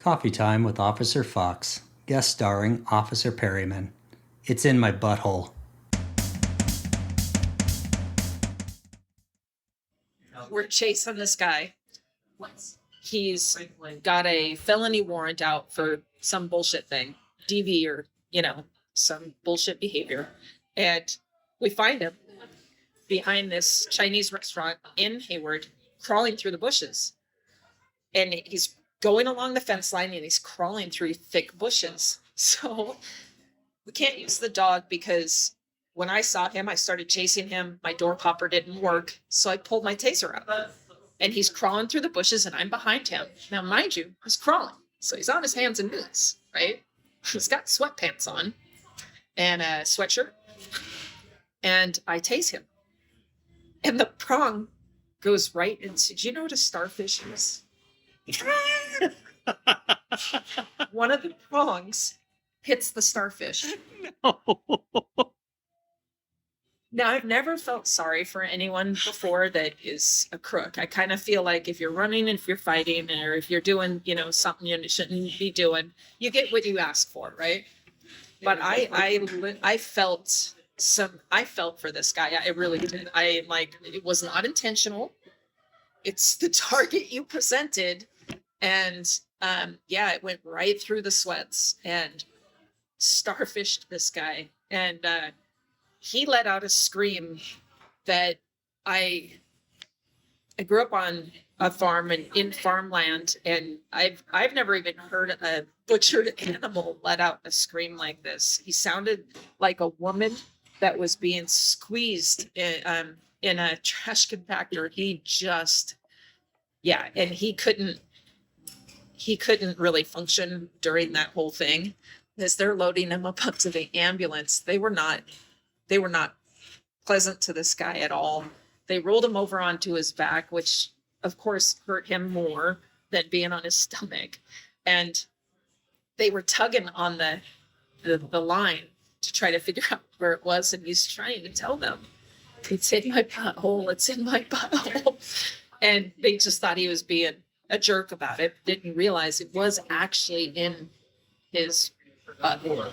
Coffee Time with Officer Fox, guest starring Officer Perryman. It's in my butthole. We're chasing this guy. He's got a felony warrant out for some bullshit thing, DV or, some bullshit behavior. And we find him behind this Chinese restaurant in Hayward, crawling through the bushes. And he's going along the fence line and he's crawling through thick bushes. So we can't use the dog because when I saw him, I started chasing him. My door popper didn't work. So I pulled my taser out. And he's crawling through the bushes and I'm behind him. Now, mind you, he's crawling. So he's on his hands and knees, right? He's got sweatpants on and a sweatshirt. And I tase him. And the prong goes right into, do you know what a starfish is? One of the prongs hits the starfish. No. Now, I've never felt sorry for anyone before that is a crook. I kind of feel like if you're running, if you're fighting, or if you're doing, something you shouldn't be doing, you get what you ask for, right? But I felt for this guy. I really did. It was not intentional. It's the target you presented. And, it went right through the sweats and starfished this guy. And, he let out a scream that I grew up on a farm and in farmland, and I've never even heard a butchered animal let out a scream like this. He sounded like a woman that was being squeezed in a trash compactor. He just, and he couldn't really function during that whole thing as they're loading him up onto the ambulance. They were not pleasant to this guy at all. They rolled him over onto his back, which of course hurt him more than being on his stomach. And they were tugging on the line to try to figure out where it was. And he's trying to tell them, it's in my butthole, it's in my butthole. And they just thought he was being a jerk about it. Didn't realize it was actually in his butthole.